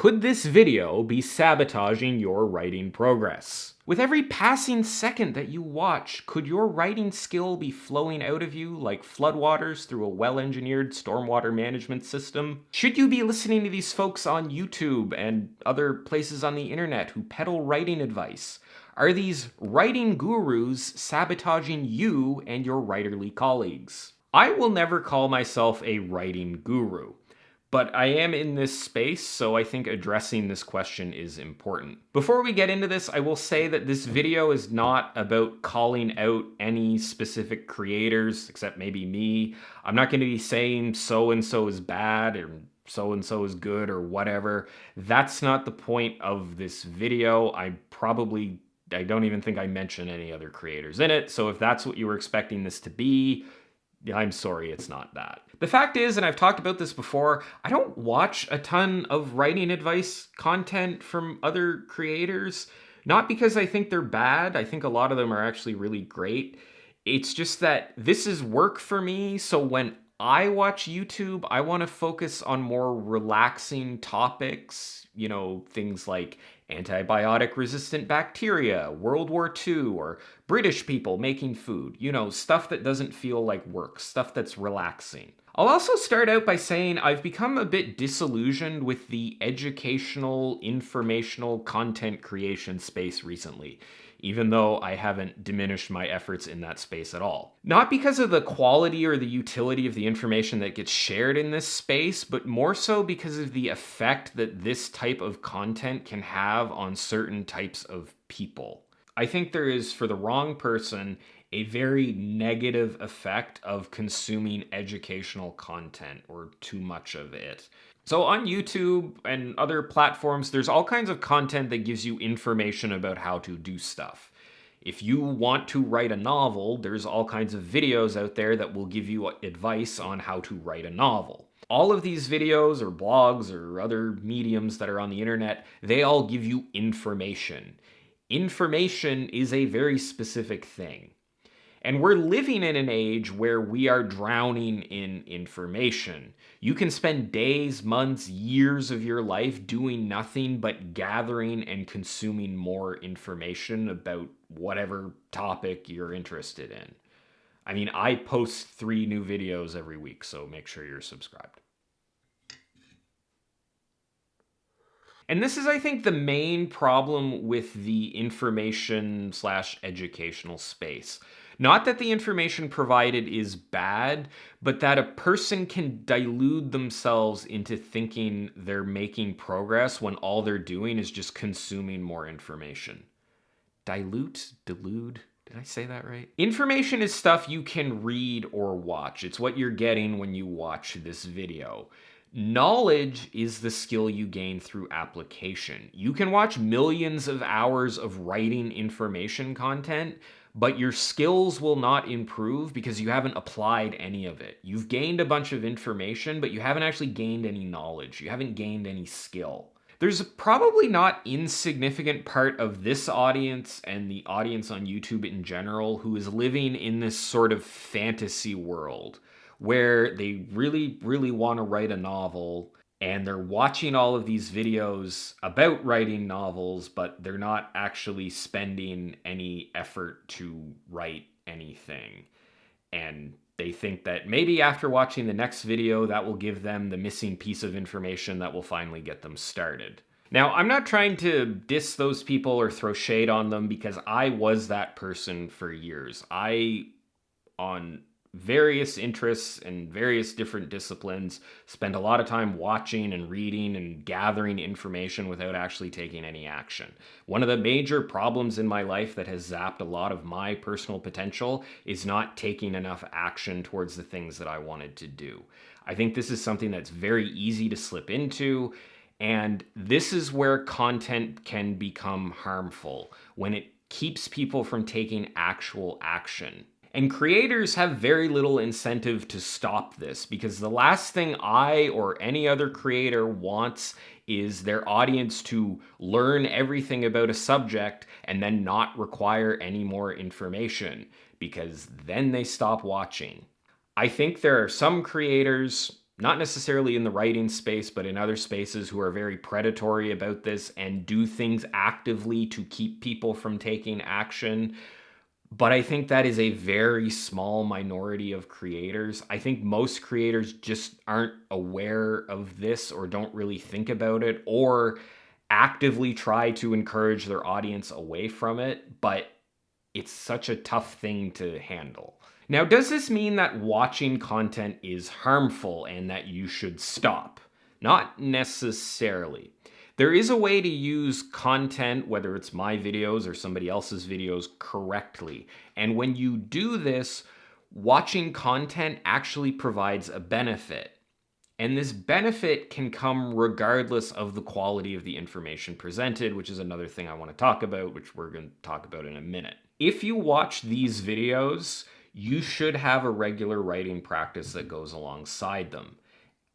Could this video be sabotaging your writing progress? With every passing second that you watch, could your writing skill be flowing out of you like floodwaters through a well-engineered stormwater management system? Should you be listening to these folks on YouTube and other places on the internet who peddle writing advice? Are these writing gurus sabotaging you and your writerly colleagues? I will never call myself a writing guru. But I am in this space, so I think addressing this question is important. Before we get into this, I will say that this video is not about calling out any specific creators, except maybe me. I'm not going to be saying so-and-so is bad or so-and-so is good or whatever. That's not the point of this video. I don't even think I mentioned any other creators in it, so if that's what you were expecting this to be, I'm sorry, it's not that. The fact is, and I've talked about this before, I don't watch a ton of writing advice content from other creators. Not because I think they're bad. I think a lot of them are actually really great. It's just that this is work for me, so when I watch YouTube, I want to focus on more relaxing topics, things like antibiotic-resistant bacteria, World War II, or British people making food, stuff that doesn't feel like work, stuff that's relaxing. I'll also start out by saying I've become a bit disillusioned with the educational, informational content creation space recently, even though I haven't diminished my efforts in that space at all. Not because of the quality or the utility of the information that gets shared in this space, but more so because of the effect that this type of content can have on certain types of people. I think there is, for the wrong person, a very negative effect of consuming educational content or too much of it. So on YouTube and other platforms, there's all kinds of content that gives you information about how to do stuff. If you want to write a novel, there's all kinds of videos out there that will give you advice on how to write a novel. All of these videos or blogs or other mediums that are on the internet, they all give you information. Information is a very specific thing. And we're living in an age where we are drowning in information. You can spend days, months, years of your life doing nothing but gathering and consuming more information about whatever topic you're interested in. I mean, I post 3 new videos every week, so make sure you're subscribed. And this is, I think, the main problem with the information/educational space. Not that the information provided is bad, but that a person can delude themselves into thinking they're making progress when all they're doing is just consuming more information. Delude? Did I say that right? Information is stuff you can read or watch. It's what you're getting when you watch this video. Knowledge is the skill you gain through application. You can watch millions of hours of writing information content, but your skills will not improve because you haven't applied any of it. You've gained a bunch of information, but you haven't actually gained any knowledge. You haven't gained any skill. There's a probably not insignificant part of this audience and the audience on YouTube in general who is living in this sort of fantasy world where they really, really want to write a novel and they're watching all of these videos about writing novels, but they're not actually spending any effort to write anything. And they think that maybe after watching the next video, that will give them the missing piece of information that will finally get them started. Now, I'm not trying to diss those people or throw shade on them because I was that person for years. On various interests and various different disciplines, spend a lot of time watching and reading and gathering information without actually taking any action. One of the major problems in my life that has zapped a lot of my personal potential is not taking enough action towards the things that I wanted to do. I think this is something that's very easy to slip into, and this is where content can become harmful, when it keeps people from taking actual action. And creators have very little incentive to stop this because the last thing I or any other creator wants is their audience to learn everything about a subject and then not require any more information because then they stop watching. I think there are some creators not necessarily in the writing space, but in other spaces, who are very predatory about this and do things actively to keep people from taking action. But I think that is a very small minority of creators. I think most creators just aren't aware of this or don't really think about it or actively try to encourage their audience away from it. But it's such a tough thing to handle. Now, does this mean that watching content is harmful and that you should stop? Not necessarily. There is a way to use content, whether it's my videos or somebody else's videos, correctly. And when you do this, watching content actually provides a benefit. And this benefit can come regardless of the quality of the information presented, which is another thing I want to talk about, which we're going to talk about in a minute. If you watch these videos, you should have a regular writing practice that goes alongside them.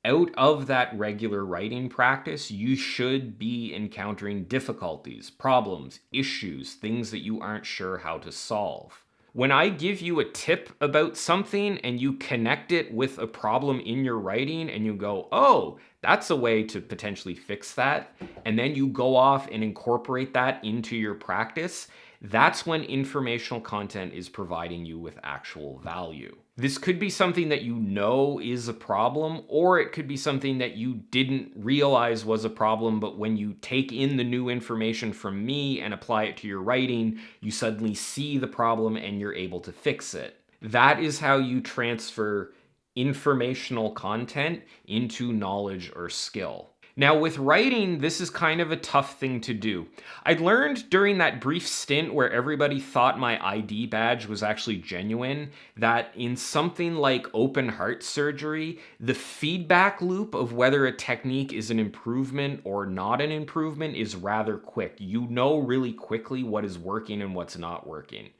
Out of that regular writing practice, you should be encountering difficulties, problems, issues, things that you aren't sure how to solve. When I give you a tip about something and you connect it with a problem in your writing and you go, oh, that's a way to potentially fix that, and then you go off and incorporate that into your practice, that's when informational content is providing you with actual value. This could be something that you know is a problem, or it could be something that you didn't realize was a problem, but when you take in the new information from me and apply it to your writing, you suddenly see the problem and you're able to fix it. That is how you transfer informational content into knowledge or skill. Now, with writing, this is kind of a tough thing to do. I learned during that brief stint where everybody thought my ID badge was actually genuine, that in something like open heart surgery, the feedback loop of whether a technique is an improvement or not an improvement is rather quick. You know really quickly what is working and what's not working.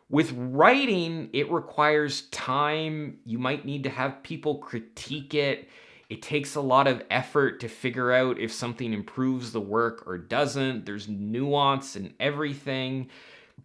With writing, it requires time. You might need to have people critique it. It takes a lot of effort to figure out if something improves the work or doesn't. There's nuance in everything.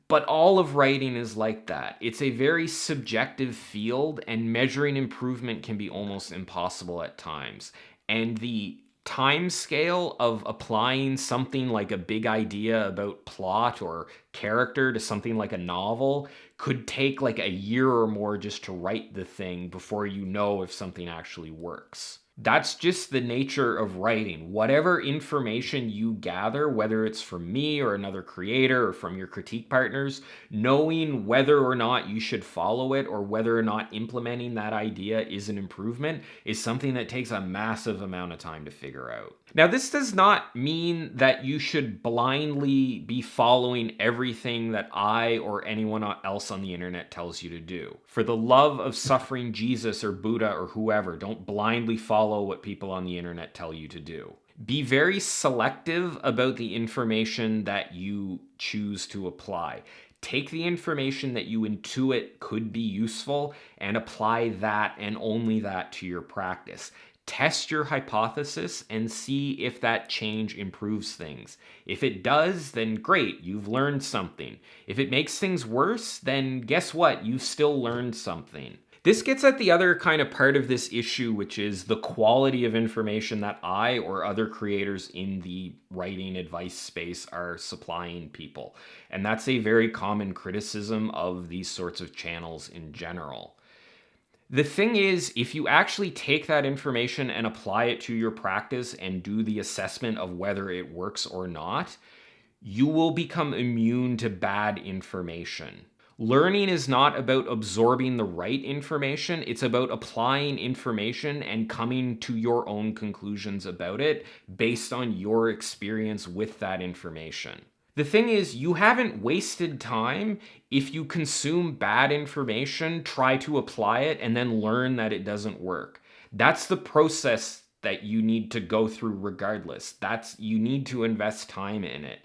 But all of writing is like that. It's a very subjective field, and measuring improvement can be almost impossible at times. And the time scale of applying something like a big idea about plot or character to something like a novel could take like a year or more just to write the thing before you know if something actually works. That's just the nature of writing. Whatever information you gather, whether it's from me or another creator or from your critique partners, knowing whether or not you should follow it or whether or not implementing that idea is an improvement is something that takes a massive amount of time to figure out. Now, this does not mean that you should blindly be following everything that I or anyone else on the internet tells you to do. For the love of suffering Jesus or Buddha or whoever, don't blindly follow what people on the internet tell you to do. Be very selective about the information that you choose to apply. Take the information that you intuit could be useful and apply that and only that to your practice. Test your hypothesis and see if that change improves things. If it does, then great, you've learned something. If it makes things worse, then guess what? You've still learned something. This gets at the other kind of part of this issue, which is the quality of information that I or other creators in the writing advice space are supplying people. And that's a very common criticism of these sorts of channels in general. The thing is, if you actually take that information and apply it to your practice and do the assessment of whether it works or not, you will become immune to bad information. Learning is not about absorbing the right information, it's about applying information and coming to your own conclusions about it based on your experience with that information. The thing is, you haven't wasted time if you consume bad information, try to apply it, and then learn that it doesn't work. That's the process that you need to go through regardless. You need to invest time in it.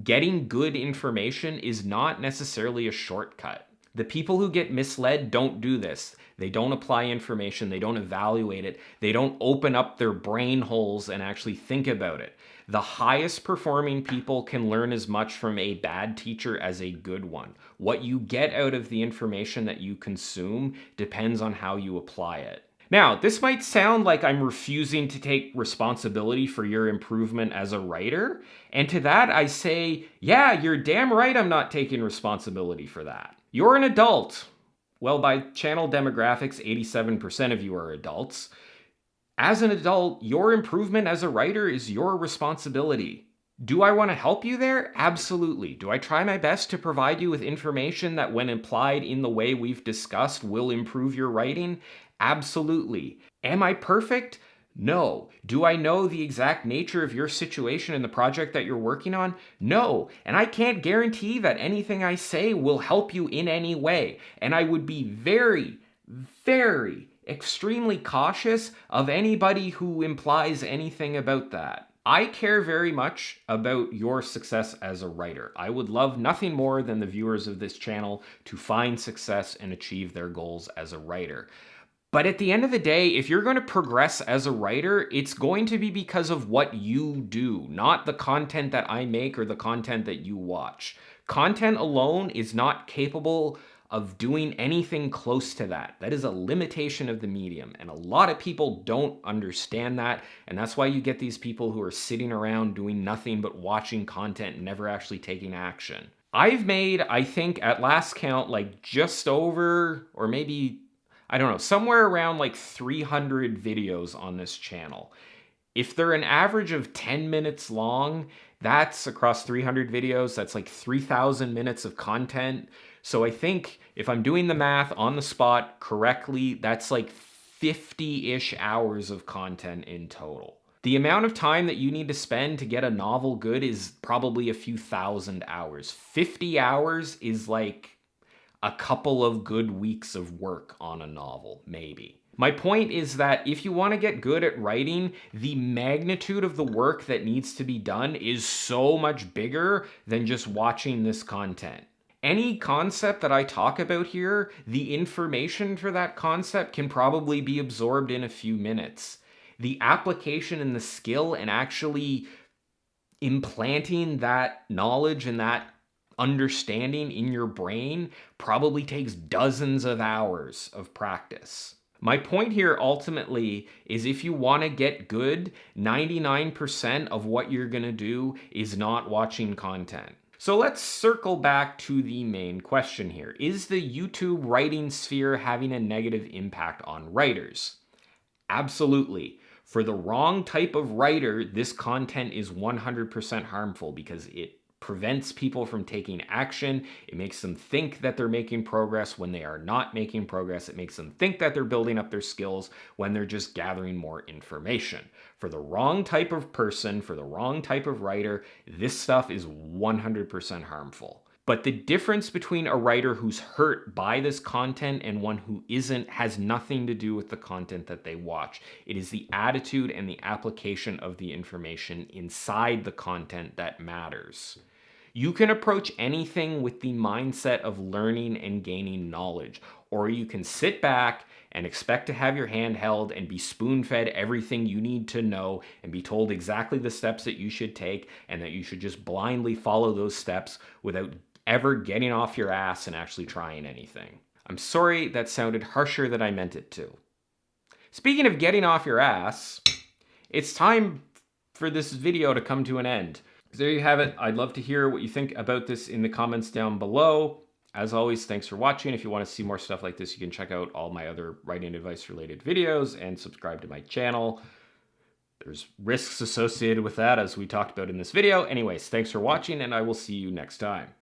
Getting good information is not necessarily a shortcut. The people who get misled don't do this. They don't apply information, they don't evaluate it, they don't open up their brain holes and actually think about it. The highest performing people can learn as much from a bad teacher as a good one. What you get out of the information that you consume depends on how you apply it. Now, this might sound like I'm refusing to take responsibility for your improvement as a writer, and to that I say, yeah, you're damn right I'm not taking responsibility for that. You're an adult. Well, by channel demographics, 87% of you are adults. As an adult, your improvement as a writer is your responsibility. Do I want to help you there? Absolutely. Do I try my best to provide you with information that, when applied in the way we've discussed, will improve your writing? Absolutely. Am I perfect? No. Do I know the exact nature of your situation and the project that you're working on? No. And I can't guarantee that anything I say will help you in any way. And I would be very, very extremely cautious of anybody who implies anything about that. I care very much about your success as a writer. I would love nothing more than the viewers of this channel to find success and achieve their goals as a writer. But at the end of the day, if you're going to progress as a writer, it's going to be because of what you do, not the content that I make or the content that you watch. Content alone is not capable of doing anything close to that. That is a limitation of the medium, and a lot of people don't understand that, and that's why you get these people who are sitting around doing nothing but watching content and never actually taking action. I've made, I think, at last count, like just over, or maybe, I don't know, somewhere around like 300 videos on this channel. If they're an average of 10 minutes long, that's across 300 videos, that's like 3,000 minutes of content. So I think if I'm doing the math on the spot correctly, that's like 50-ish hours of content in total. The amount of time that you need to spend to get a novel good is probably a few thousand hours. 50 hours is like a couple of good weeks of work on a novel, maybe. My point is that if you want to get good at writing, the magnitude of the work that needs to be done is so much bigger than just watching this content. Any concept that I talk about here, the information for that concept can probably be absorbed in a few minutes. The application and the skill and actually implanting that knowledge and that understanding in your brain probably takes dozens of hours of practice. My point here ultimately is if you want to get good, 99% of what you're going to do is not watching content. So let's circle back to the main question here. Is the YouTube writing sphere having a negative impact on writers? Absolutely. For the wrong type of writer, this content is 100% harmful because it prevents people from taking action. It makes them think that they're making progress when they are not making progress. It makes them think that they're building up their skills when they're just gathering more information. For the wrong type of person, for the wrong type of writer, this stuff is 100% harmful. But the difference between a writer who's hurt by this content and one who isn't has nothing to do with the content that they watch. It is the attitude and the application of the information inside the content that matters. You can approach anything with the mindset of learning and gaining knowledge, or you can sit back and expect to have your hand held and be spoon-fed everything you need to know and be told exactly the steps that you should take and that you should just blindly follow those steps without ever getting off your ass and actually trying anything. I'm sorry that sounded harsher than I meant it to. Speaking of getting off your ass, it's time for this video to come to an end. There you have it. I'd love to hear what you think about this in the comments down below. As always, thanks for watching. If you want to see more stuff like this, you can check out all my other writing advice related videos and subscribe to my channel. There's risks associated with that, as we talked about in this video. Anyways, thanks for watching, and I will see you next time.